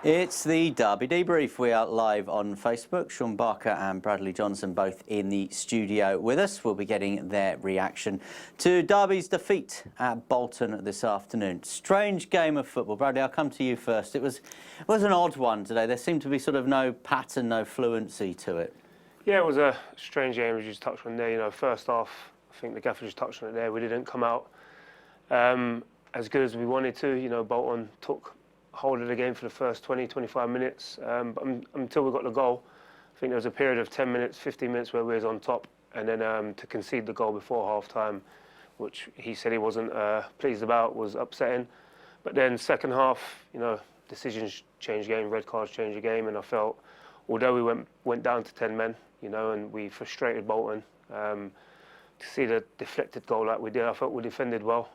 It's the Derby Debrief. We are live on Facebook. Shaun Barker and Bradley Johnson both in the studio with us. We'll be getting their reaction to Derby's defeat at Bolton this afternoon. Strange game of football. Bradley, I'll come to you first. It was an odd one today. There seemed to be sort of no pattern, no fluency to it. Yeah, it was a strange game, as you just touched on there. You know, first half, I think the gaffer just touched on it there. We didn't come out as good as we wanted to. You know, Bolton took hold of the game for the first 20, 25 minutes. But until we got the goal, I think there was a period of 10 minutes, 15 minutes where we was on top. And then to concede the goal before half-time, which he said he wasn't pleased about, was upsetting. But then second half, you know, decisions change the game, red cards change the game. And I felt, although we went down to 10 men, you know, and we frustrated Bolton, to see the deflected goal like we did, I felt we defended well.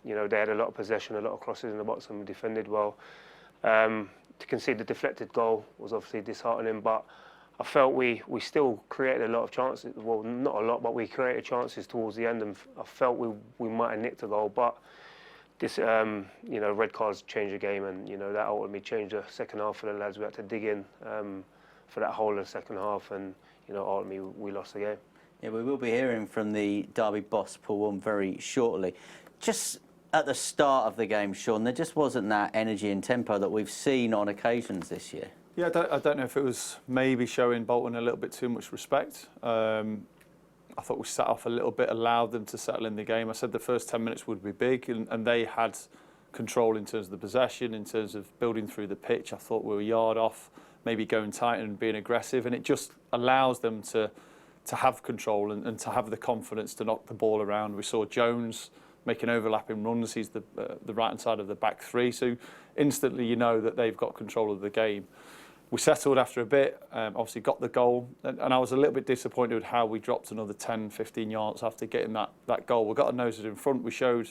You know, they had a lot of possession, a lot of crosses in the box, and we defended well. To concede the deflected goal was obviously disheartening, but I felt we still created a lot of chances. Well, not a lot, but we created chances towards the end, and I felt we might have nicked a goal. But this, you know, red cards changed the game, and you know that ultimately changed the second half for the lads. We had to dig in for that whole of the second half, and you know, ultimately we lost the game. Yeah, we will be hearing from the Derby boss, Paul Warne, very shortly. Just at the start of the game, Shaun, there just wasn't that energy and tempo that we've seen on occasions this year. Yeah, I don't know if it was maybe showing Bolton a little bit too much respect. I thought we sat off a little bit, allowed them to settle in the game. I said the first 10 minutes would be big, and they had control in terms of the possession, in terms of building through the pitch. I thought we were a yard off, maybe going tight and being aggressive, and it just allows them to have control and to have the confidence to knock the ball around. We saw Jones making overlapping runs. He's the right-hand side of the back three, so instantly you know that they've got control of the game. We settled after a bit, obviously got the goal, and I was a little bit disappointed with how we dropped another 10, 15 yards after getting that goal. We got our noses in front. We showed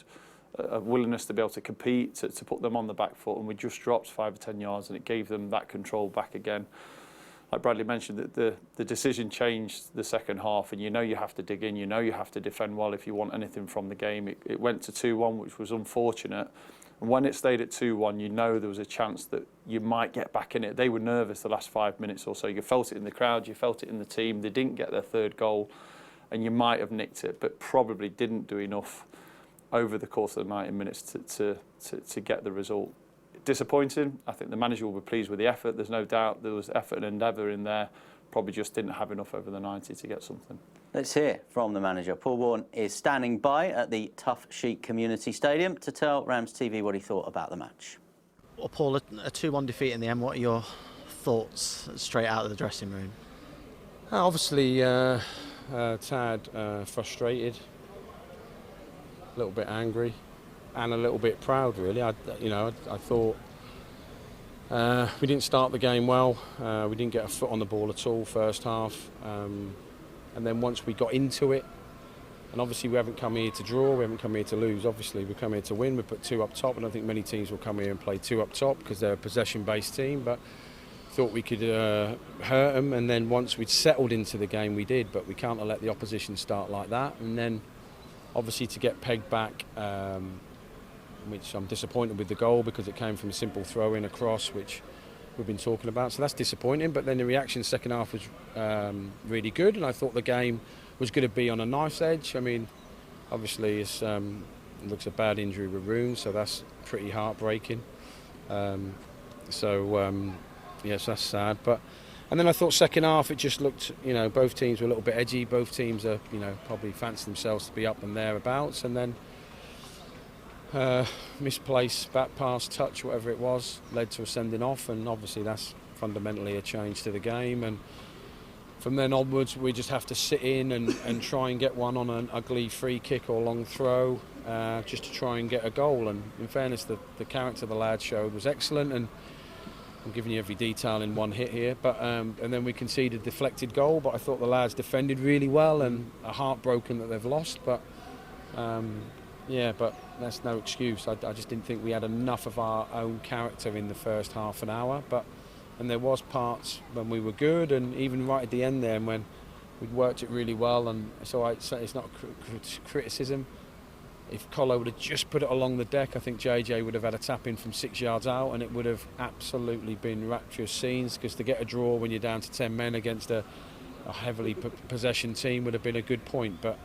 a willingness to be able to compete, to put them on the back foot, and we just dropped 5 or 10 yards, and it gave them that control back again. Like Bradley mentioned, that the decision changed the second half, and you know you have to dig in, you know you have to defend well if you want anything from the game. It went to 2-1, which was unfortunate. And when it stayed at 2-1, you know there was a chance that you might get back in it. They were nervous the last 5 minutes or so. You felt it in the crowd, you felt it in the team. They didn't get their third goal, and you might have nicked it, but probably didn't do enough over the course of the 90 minutes to get the result. Disappointing. I think the manager will be pleased with the effort. There's no doubt there was effort and endeavour in there. Probably just didn't have enough over the 90 to get something. Let's hear from the manager. Paul Warne is standing by at the Tough Sheet Community Stadium to tell RamsTV what he thought about the match. Well, Paul, a 2-1 defeat in the end. What are your thoughts straight out of the dressing room? Obviously, tad frustrated, a little bit angry, and a little bit proud, really. I thought we didn't start the game well. We didn't get a foot on the ball at all first half. And then once we got into it, and obviously we haven't come here to draw, we haven't come here to lose. Obviously we come here to win. We put 2 up top, and I think many teams will come here and play 2 up top because they're a possession-based team. But thought we could hurt them, and then once we'd settled into the game, we did. But we can't let the opposition start like that. And then obviously to get pegged back, which I'm disappointed with the goal because it came from a simple throw-in across, which we've been talking about. So that's disappointing. But then the reaction second half was really good, and I thought the game was going to be on a knife's edge. I mean, obviously it looks a bad injury with Rooney, so that's pretty heartbreaking. Yes, that's sad. And then I thought second half it just looked, you know, both teams were a little bit edgy. Both teams are, you know, probably fancy themselves to be up and thereabouts, and then misplaced back pass, touch, whatever it was, led to a sending off, and obviously that's fundamentally a change to the game. And from then onwards we just have to sit in and try and get one on an ugly free kick or long throw, just to try and get a goal. And in fairness, the character the lad showed was excellent, and I'm giving you every detail in one hit here, but and then we conceded a deflected goal, but I thought the lads defended really well, and are heartbroken that they've lost. But yeah, but that's no excuse. I just didn't think we had enough of our own character in the first half an hour. And there was parts when we were good, and even right at the end there, when we'd worked it really well. And so it's not criticism. if Colo would have just put it along the deck, I think JJ would have had a tap in from 6 yards out, and it would have absolutely been rapturous scenes, because to get a draw when you're down to 10 men against a heavily possession team would have been a good point. But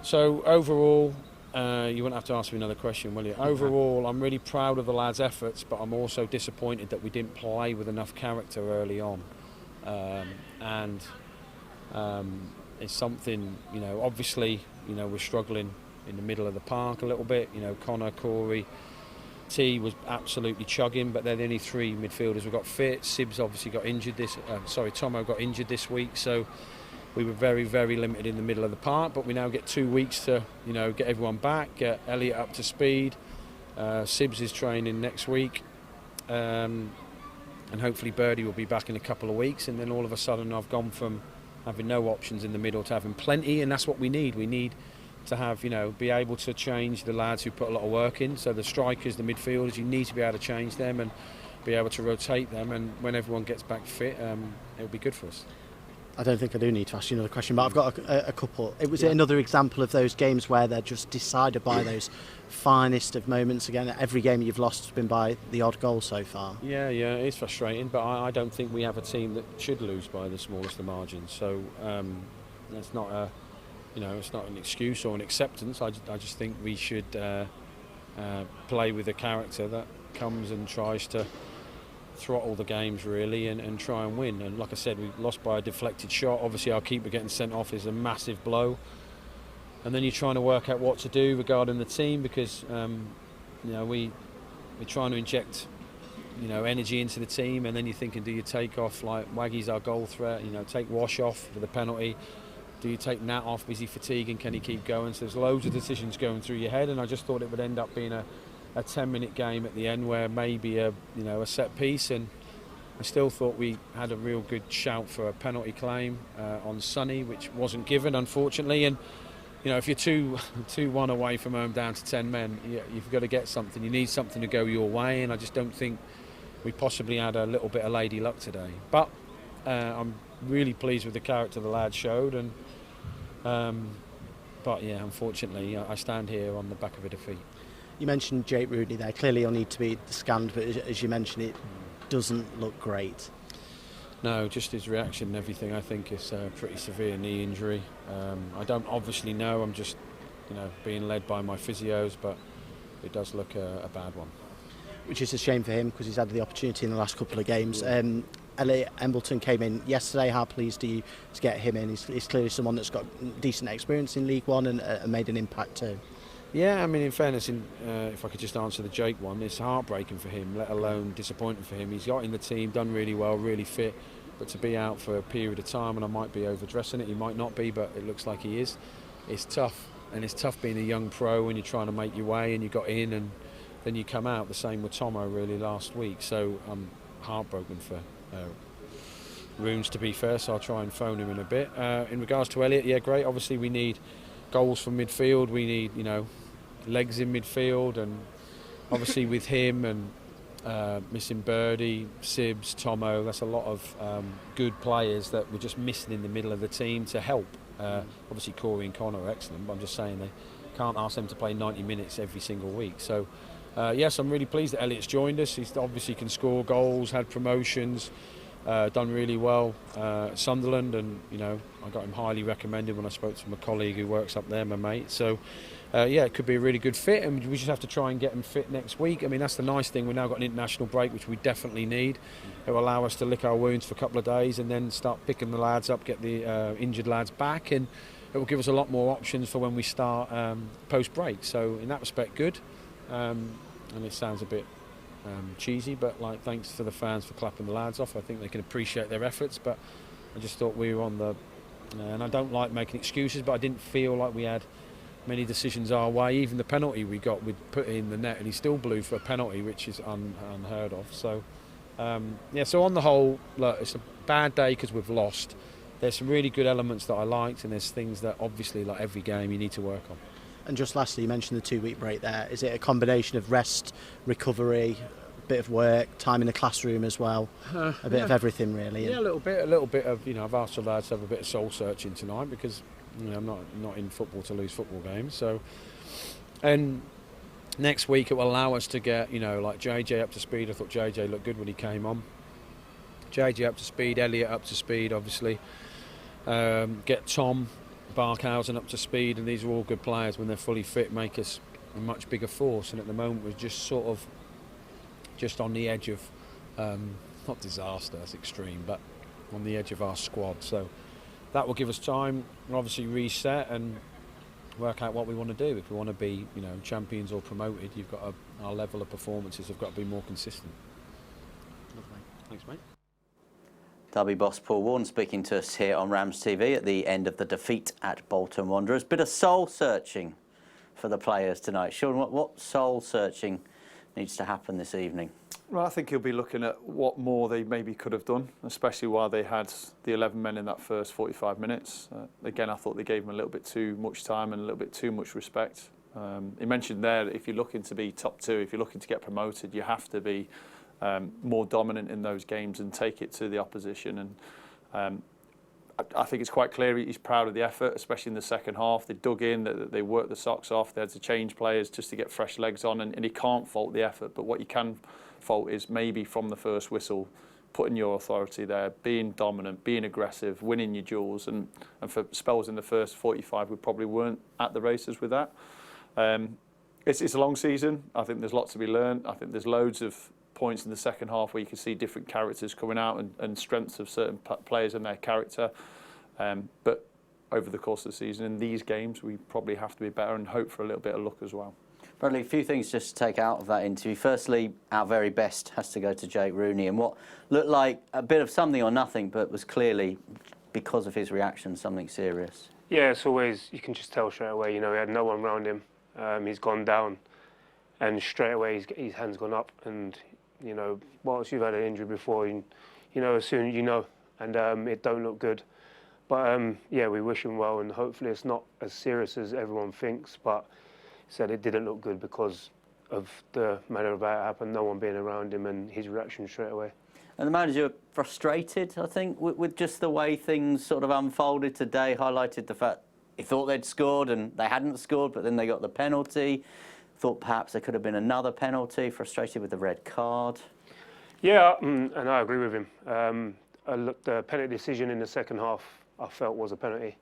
so overall, you wouldn't have to ask me another question, will you? Overall, I'm really proud of the lads' efforts, but I'm also disappointed that we didn't play with enough character early on. It's something, obviously, we're struggling in the middle of the park a little bit. Connor, Corey, T was absolutely chugging, but they're the only 3 midfielders who got fit. Sibs obviously got injured Tomo got injured this week, so we were very, very limited in the middle of the park. But we now get 2 weeks to, get everyone back, get Elliot up to speed. Sibs is training next week, and hopefully Birdie will be back in a couple of weeks. And then all of a sudden, I've gone from having no options in the middle to having plenty, and that's what we need. We need to have, be able to change the lads who put a lot of work in. So the strikers, the midfielders, you need to be able to change them and be able to rotate them. And when everyone gets back fit, it'll be good for us. I don't think I do need to ask you another question, but I've got a couple. Was it another example of those games where they're just decided by those finest of moments? Again, every game you've lost has been by the odd goal so far. Yeah, it's frustrating, but I don't think we have a team that should lose by the smallest of margins. So that's not it's not an excuse or an acceptance. I just think we should play with a character that comes and tries to throttle the games really and try and win. And like I said, we lost by a deflected shot. Obviously our keeper getting sent off is a massive blow, and then you're trying to work out what to do regarding the team, because we're trying to inject energy into the team, and then you're thinking, do you take off, like Waggy's our goal threat, take Wash off for the penalty, do you take Nat off, is he fatiguing, can he keep going? So there's loads of decisions going through your head, and I just thought it would end up being a 10-minute game at the end where maybe a set piece. And I still thought we had a real good shout for a penalty claim on Sonny, which wasn't given, unfortunately. And if you're 2-1 away from home down to 10 men, you've got to get something. You need something to go your way, and I just don't think we possibly had a little bit of lady luck today. But I'm really pleased with the character the lad showed, and but yeah, unfortunately, I stand here on the back of a defeat. You mentioned Jake Rooney there. Clearly he'll need to be scanned, but as you mentioned, it doesn't look great. No, just his reaction and everything, I think, is a pretty severe knee injury. I don't obviously know, I'm just being led by my physios, but it does look a bad one. Which is a shame for him, because he's had the opportunity in the last couple of games. Elliot Embleton came in yesterday. How pleased are you to get him in? He's clearly someone that's got decent experience in League One and made an impact too. Yeah, I mean, in fairness, if I could just answer the Jake one, it's heartbreaking for him, let alone disappointing for him. He's got in the team, done really well, really fit, but to be out for a period of time, and I might be overdressing it, he might not be, but it looks like he is. It's tough, and it's tough being a young pro when you're trying to make your way and you got in and then you come out. The same with Tomo really last week, so I'm heartbroken for Roons, to be fair, so I'll try and phone him in a bit. In regards to Elliot, yeah, great. Obviously we need goals from midfield, we need legs in midfield, and obviously with him and missing Birdie, Sibs, Tomo, that's a lot of good players that we're just missing in the middle of the team to help. Obviously Corey and Connor are excellent, but I'm just saying they can't ask them to play 90 minutes every single week. So yes, I'm really pleased that Elliot's joined us. He obviously can score goals, had promotions, done really well at Sunderland, and I got him highly recommended when I spoke to my colleague who works up there, my mate. So yeah, it could be a really good fit, and we just have to try and get him fit next week. I mean, that's the nice thing, we've now got an international break, which we definitely need. It will allow us to lick our wounds for a couple of days and then start picking the lads up, get the injured lads back, and it will give us a lot more options for when we start post-break. So in that respect, good. And it sounds a bit cheesy, but thanks to the fans for clapping the lads off. I think they can appreciate their efforts, but I just thought we were on the and I don't like making excuses, but I didn't feel like we had many decisions our way. Even the penalty we got, we'd put it in the net and he still blew for a penalty, which is unheard of. So yeah, so on the whole, look, it's a bad day because we've lost. There's some really good elements that I liked, and there's things that obviously, like every game, you need to work on. And just lastly, you mentioned the 2-week break there. Is it a combination of rest, recovery, a bit of work, time in the classroom as well? A bit of everything, really? Yeah, a little bit of, I've asked the lads to have a bit of soul searching tonight, because You know, I'm not in football to lose football games. So, and next week it will allow us to get, you know, like JJ up to speed. I thought JJ looked good when he came on. JJ up to speed, Elliot up to speed, obviously. Get Tom Barkhausen up to speed, and these are all good players. When they're fully fit, make us a much bigger force. And at the moment, we're just sort of just on the edge of not disaster, that's extreme, but on the edge of our squad. So that will give us time, and obviously reset and work out what we want to do. If we want to be, you know, champions or promoted, you've got our level of performances have got to be more consistent. Lovely. Thanks, mate. Derby boss Paul Warne speaking to us here on RamsTV at the end of the defeat at Bolton Wanderers. Bit of soul searching for the players tonight. Shaun, what soul searching needs to happen this evening? Well, I think he'll be looking at what more they maybe could have done, especially while they had the 11 men in that first 45 minutes. Again, I thought they gave them a little bit too much time and a little bit too much respect. He mentioned there that if you're looking to be top two, if you're looking to get promoted, you have to be more dominant in those games and take it to the opposition. And I think it's quite clear he's proud of the effort, especially in the second half. They dug in, they worked the socks off, they had to change players just to get fresh legs on, and he can't fault the effort. But what you can fault is maybe from the first whistle, putting your authority there, being dominant, being aggressive, winning your duels. And for spells in the first 45, we probably weren't at the races with that. It's a long season. I think there's lots to be learned. I think there's loads of points in the second half where you can see different characters coming out and strengths of certain players and their character. But over the course of the season, in these games, we probably have to be better and hope for a little bit of luck as well. Bradley, a few things just to take out of that interview. Firstly, our very best has to go to Jake Rooney, and what looked like a bit of something or nothing, but was clearly, because of his reaction, something serious. Yeah, it's always, you can just tell straight away, you know, he had no one around him. He's gone down, and straight away his hand's gone up. And, you know, whilst you've had an injury before, you know, as soon as you know, and it don't look good. But, yeah, we wish him well, and hopefully it's not as serious as everyone thinks, but said it didn't look good because of the manner of how it happened, no one being around him and his reaction straight away. And the manager frustrated, I think, with just the way things sort of unfolded today, highlighted the fact he thought they'd scored and they hadn't scored, but then they got the penalty. Thought perhaps there could have been another penalty, frustrated with the red card. Yeah, and I agree with him. The penalty decision in the second half, I felt was a penalty.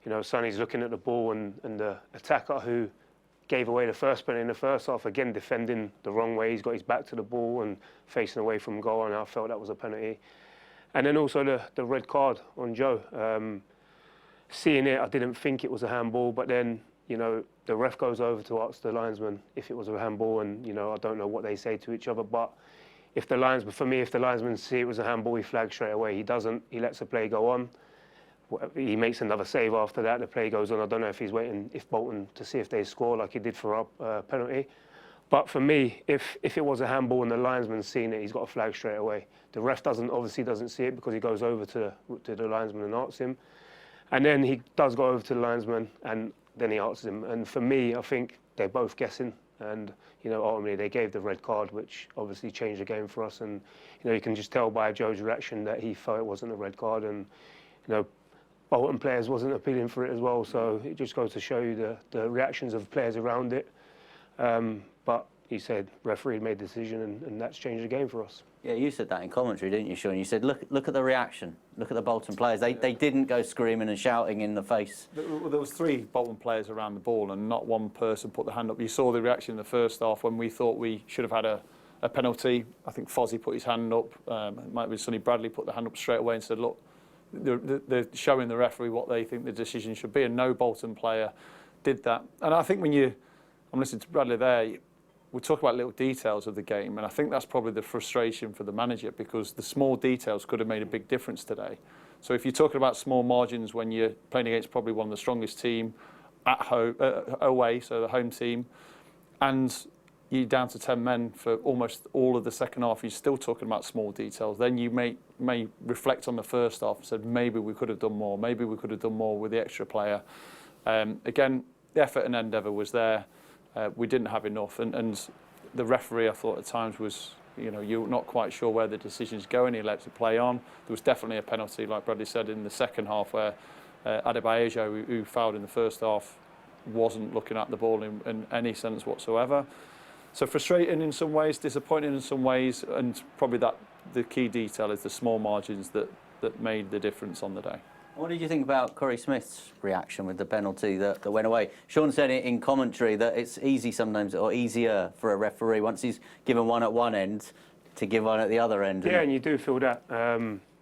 You know, Sonny's looking at the ball and the attacker who gave away the first penalty in the first half, again defending the wrong way. He's got his back to the ball and facing away from goal, and I felt that was a penalty. And then also the red card on Joe. Seeing it, I didn't think it was a handball, but then, you know, the ref goes over to ask the linesman if it was a handball, and, you know, I don't know what they say to each other, but if the linesman see it was a handball, he flags straight away. He doesn't, he lets the play go on. He makes another save after that. The play goes on. I don't know if he's waiting, if Bolton, to see if they score like he did for our penalty. But for me, if it was a handball and the linesman's seen it, he's got a flag straight away. The ref obviously doesn't see it because he goes over to the linesman and asks him. And then he does go over to the linesman and then he asks him. And for me, I think they're both guessing. And, you know, ultimately they gave the red card, which obviously changed the game for us. And, you know, you can just tell by Joe's reaction that he felt it wasn't a red card. And, you know, Bolton players wasn't appealing for it as well, so it just goes to show you the reactions of players around it. But he said referee made the decision, and that's changed the game for us. Yeah, you said that in commentary, didn't you, Shaun? You said, look at the reaction. Look at the Bolton players. They didn't go screaming and shouting in the face. There was 3 Bolton players around the ball, and not one person put their hand up. You saw the reaction in the first half when we thought we should have had a penalty. I think Fozzie put his hand up. It might have been Sonny Bradley put the hand up straight away and said, look, they're showing the referee what they think the decision should be, and no Bolton player did that. And I think I'm listening to Bradley there, we talk about little details of the game, and I think that's probably the frustration for the manager, because the small details could have made a big difference today. So if you're talking about small margins when you're playing against probably one of the strongest team at home, away, so the home team, and you're down to 10 men for almost all of the second half, you're still talking about small details. Then you may reflect on the first half and said, maybe we could have done more. Maybe we could have done more with the extra player. Again, the effort and endeavour was there. We didn't have enough. And the referee, I thought at times was, you know, you're not quite sure where the decision's going. He lets it play on. There was definitely a penalty, like Bradley said, in the second half where Adebayo, who fouled in the first half, wasn't looking at the ball in any sense whatsoever. So frustrating in some ways, disappointing in some ways, and probably the key detail is the small margins that made the difference on the day. What did you think about Corey Smith's reaction with the penalty that went away? Shaun said it in commentary that it's easy sometimes, or easier for a referee once he's given one at one end to give one at the other end. Yeah, and you do feel that.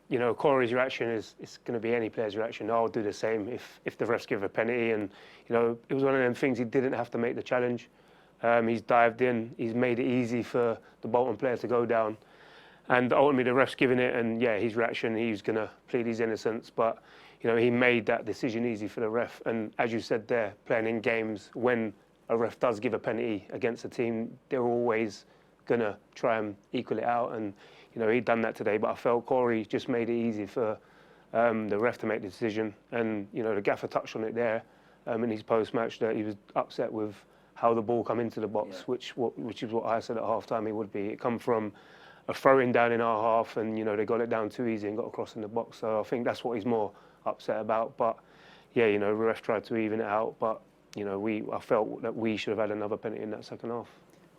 You know, Corey's reaction is going to be any player's reaction. I'll do the same if the refs give a penalty. And, you know, it was one of them things, he didn't have to make the challenge. He's dived in, he's made it easy for the Bolton player to go down. And ultimately the ref's giving it, and yeah, his reaction, he's going to plead his innocence. But, you know, he made that decision easy for the ref. And as you said there, playing in games, when a ref does give a penalty against a team, they're always going to try and equal it out. And, you know, he'd done that today, but I felt Corey just made it easy for the ref to make the decision. And, you know, the gaffer touched on it there in his post-match, that he was upset with how the ball come into the box, which is what I said at half-time he would be. It come from a throw-in down in our half, and, you know, they got it down too easy and got across in the box. So I think that's what he's more upset about. But, yeah, you know, the ref tried to even it out, but, you know, I felt that we should have had another penalty in that second half.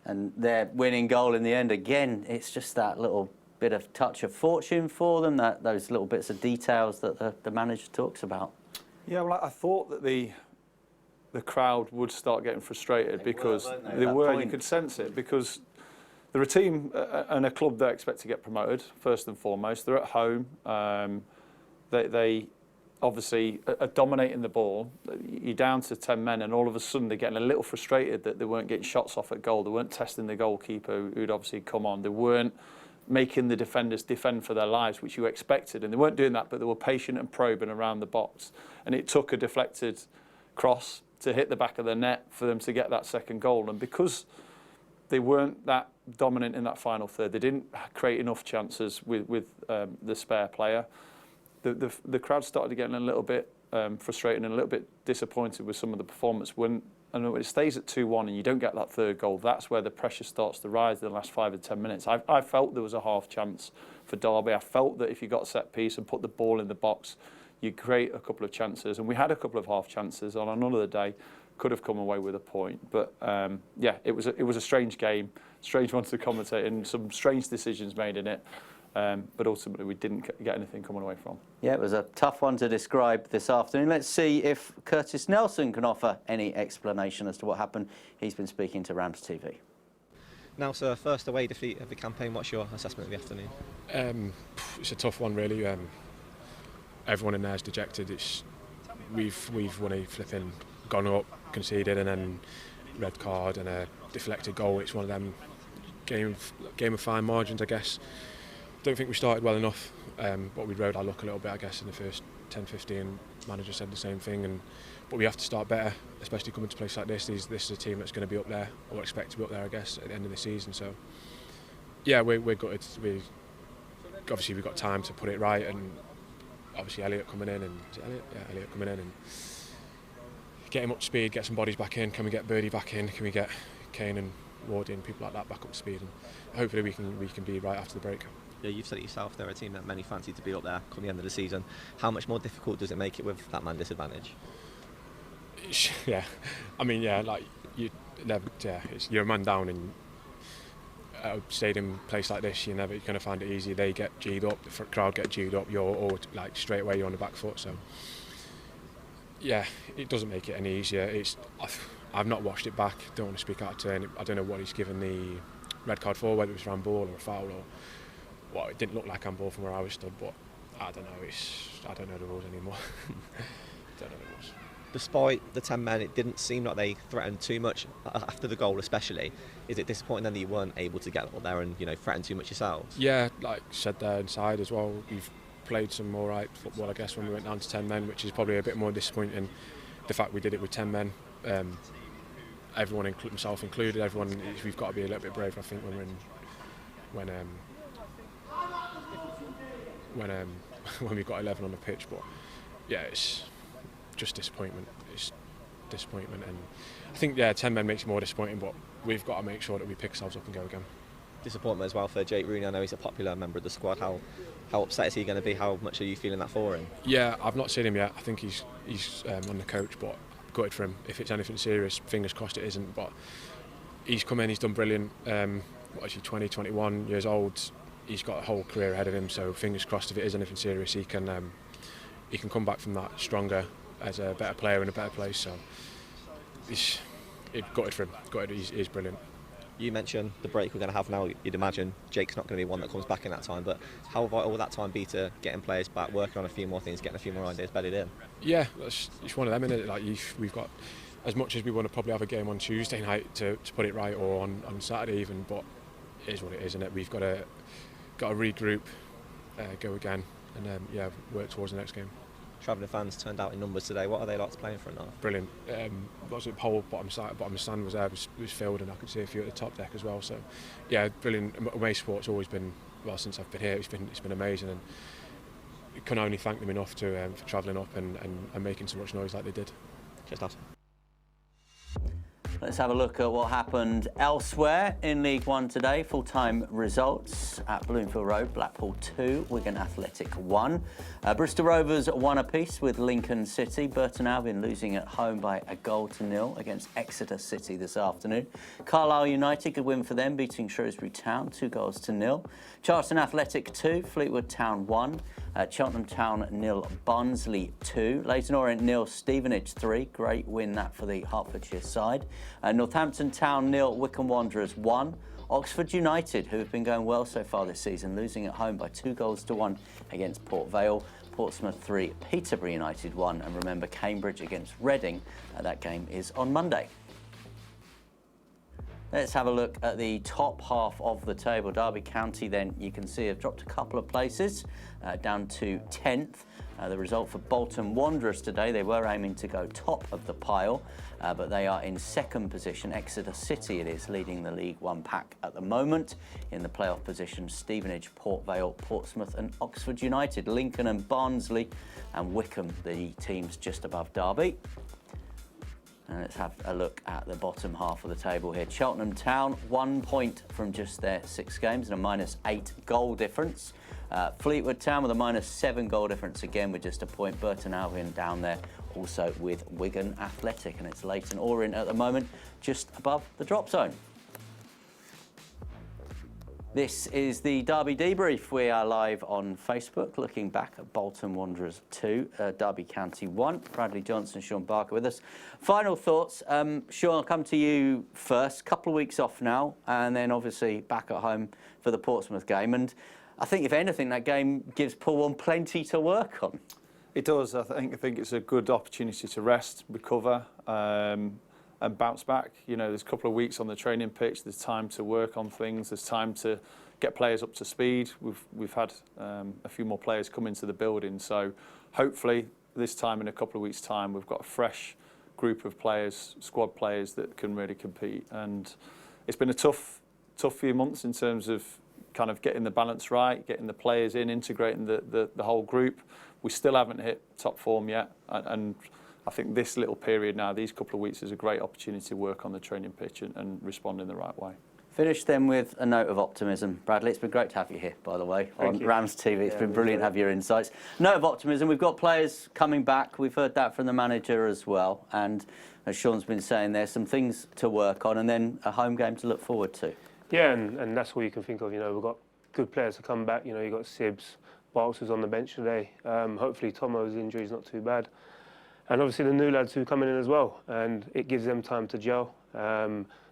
And their winning goal in the end, again, it's just that little bit of touch of fortune for them, those little bits of details that the manager talks about. Yeah, well, I thought that the crowd would start getting frustrated because they were. You could sense it, because they're a team and a club that expect to get promoted first and foremost. They're at home. They obviously are dominating the ball. You're down to 10 men, and all of a sudden they're getting a little frustrated that they weren't getting shots off at goal. They weren't testing the goalkeeper who'd obviously come on. They weren't making the defenders defend for their lives, which you expected. And they weren't doing that, but they were patient and probing around the box. And it took a deflected cross to hit the back of the net for them to get that second goal. And because they weren't that dominant in that final third, they didn't create enough chances with the spare player. The crowd started getting a little bit frustrated and a little bit disappointed with some of the performance. When it stays at 2-1 and you don't get that third goal, that's where the pressure starts to rise in the last 5 or 10 minutes. I felt there was a half chance for Derby. I felt that if you got a set piece and put the ball in the box, you'd create a couple of chances. And we had a couple of half chances on another day, could have come away with a point. But yeah, it was a strange game, strange one to commentate, and some strange decisions made in it. But ultimately, we didn't get anything coming away from. Yeah, it was a tough one to describe this afternoon. Let's see if Curtis Nelson can offer any explanation as to what happened. He's been speaking to RamsTV. Now, sir, first away defeat of the campaign. What's your assessment of the afternoon? It's a tough one, really. Everyone in there is dejected. We've won a flipping, gone up, conceded, and then red card and a deflected goal. It's one of them game of fine margins, I guess. Don't think we started well enough, but we rode our luck a little bit, I guess, in the first 10-15. Manager said the same thing, but we have to start better, especially coming to a place like this. This is a team that's going to be up there, or expect to be up there, I guess, at the end of the season. So, yeah, we're gutted. Obviously we've got time to put it right, and obviously Elliot coming in, and is it Elliot? Yeah, Elliot coming in and get him up to speed, get some bodies back in. Can we get Birdie back in? Can we get Kane and Wardy and people like that back up to speed? And hopefully we can be right after the break. Yeah, you've said it yourself, they're a team that many fancy to be up there come the end of the season. How much more difficult does it make it with that man disadvantage? Yeah, I mean, yeah, like you're a man down in a stadium place like this. You're going to find it easy. They get G'd up, the crowd get G'd up. You're like straight away you're on the back foot. So yeah, it doesn't make it any easier. I've not watched it back. Don't want to speak out of turn. I don't know what he's given the red card for, whether it was handball or a foul or. Well, it didn't look like handball from where I was stood, but I don't know. I don't know the rules anymore. Don't know the rules. Despite the 10 men, it didn't seem like they threatened too much after the goal, especially. Is it disappointing then that you weren't able to get up there and threaten too much yourselves? Yeah, like said there inside as well. We've played some all right football, I guess, when we went down to 10 men, which is probably a bit more disappointing. The fact we did it with 10 men, everyone, myself included, we've got to be a little bit braver, I think, when we've got 11 on the pitch. But yeah, it's just disappointment. It's disappointment, and I think 10 men makes it more disappointing. But we've got to make sure that we pick ourselves up and go again. disappointment as well for Jake Rooney. I know he's a popular member of the squad. How upset is he going to be? How much are you feeling that for him? Yeah, I've not seen him yet. I think he's on the coach, but gutted for him. If it's anything serious, fingers crossed it isn't. But he's come in, he's done brilliant. What is he, 20, 21 years old? He's got a whole career ahead of him. So fingers crossed, if it is anything serious, he can come back from that stronger as a better player in a better place. So he's gutted for him. Gutted, he's brilliant. You mentioned the break we're going to have now. You'd imagine Jake's not going to be one that comes back in that time, but how vital will that time be to getting players back, working on a few more things, getting a few more ideas bedded in? Yeah, it's one of them, isn't it? Like we've got, as much as we want to probably have a game on Tuesday night to put it right, or on Saturday even, but it is what it is, isn't it? We've got to regroup, go again, and work towards the next game. Travelling fans turned out in numbers today. What are they like to play in front of? Brilliant. Lots of whole bottom stand was filled, and I could see a few at the top deck as well. So, yeah, brilliant. Away sport's always been, well, since I've been here, it's been amazing, and I can only thank them enough for travelling up and making so much noise like they did. Cheers, lads. Let's have a look at what happened elsewhere in League One today. Full-time results at Bloomfield Road: Blackpool 2, Wigan Athletic 1. Bristol Rovers 1 apiece with Lincoln City. Burton Albion losing at home by 1-0 against Exeter City this afternoon. Carlisle United, good win for them, beating Shrewsbury Town 2-0. Charlton Athletic 2, Fleetwood Town 1. Cheltenham Town 0, Barnsley 2. Leyton Orient 0, Stevenage 3. Great win that for the Hertfordshire side. Northampton Town 0, Wycombe Wanderers 1. Oxford United, who have been going well so far this season, losing at home by 2-1 against Port Vale. Portsmouth 3, Peterborough United 1. And remember, Cambridge against Reading. That game is on Monday. Let's have a look at the top half of the table. Derby County, then, you can see have dropped a couple of places, down to 10th. The result for Bolton Wanderers today, they were aiming to go top of the pile, but they are in second position. Exeter City, it is, leading the League One pack at the moment. In the playoff position, Stevenage, Port Vale, Portsmouth and Oxford United. Lincoln and Barnsley and Wycombe, the teams just above Derby. And let's have a look at the bottom half of the table here. Cheltenham Town, 1 point from just their 6 games and a -8 goal difference. Fleetwood Town with a -7 goal difference, again with just a point. Burton Albion down there also with Wigan Athletic, and it's Leyton Orient at the moment just above the drop zone. This is the Derby Debrief. We are live on Facebook, looking back at Bolton Wanderers 2, Derby County 1. Bradley Johnson, Shaun Barker with us. Final thoughts. Shaun, I'll come to you first. Couple of weeks off now, and then obviously back at home for the Portsmouth game. And I think, if anything, that game gives Paul Warne plenty to work on. It does. I think it's a good opportunity to rest, recover, and bounce back. You know, there's a couple of weeks on the training pitch. There's time to work on things. There's time to get players up to speed. We've had a few more players come into the building, so hopefully this time, in a couple of weeks' time, we've got a fresh group of players, squad players that can really compete. And it's been a tough few months in terms of kind of getting the balance right, getting the players in, integrating the whole group. We still haven't hit top form yet, and I think this little period now, these couple of weeks, is a great opportunity to work on the training pitch and respond in the right way. Finish then with a note of optimism. Bradley, it's been great to have you here, by the way, on RamsTV. It's been brilliant to have your insights. Note of optimism, we've got players coming back. We've heard that from the manager as well. And as Shaun's been saying, there's some things to work on and then a home game to look forward to. Yeah, and that's all you can think of. You know, we've got good players to come back. You know, you've got Sibbs, Barks was on the bench today. Hopefully Tomo's injury is not too bad. And obviously the new lads who are coming in as well, and it gives them time to gel,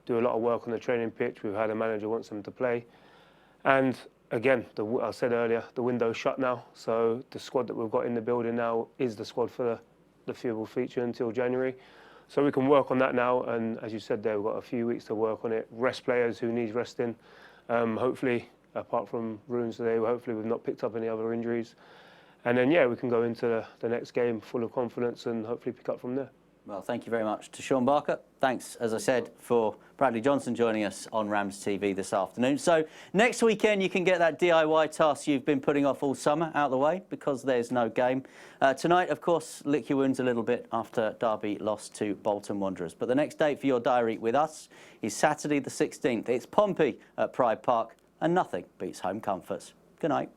do a lot of work on the training pitch. We've had a manager who wants them to play. And again, I said earlier, the window's shut now, so the squad that we've got in the building now is the squad for the foreseeable future until January. So we can work on that now, and as you said there, we've got a few weeks to work on it. Rest players who need resting. Hopefully, apart from Rooney today, hopefully we've not picked up any other injuries. And then, yeah, we can go into the next game full of confidence and hopefully pick up from there. Well, thank you very much to Shaun Barker. Thanks, as I said, for Bradley Johnson joining us on RamsTV this afternoon. So next weekend you can get that DIY task you've been putting off all summer out of the way because there's no game. Tonight, of course, lick your wounds a little bit after Derby lost to Bolton Wanderers. But the next date for your diary with us is Saturday the 16th. It's Pompey at Pride Park, and nothing beats home comforts. Good night.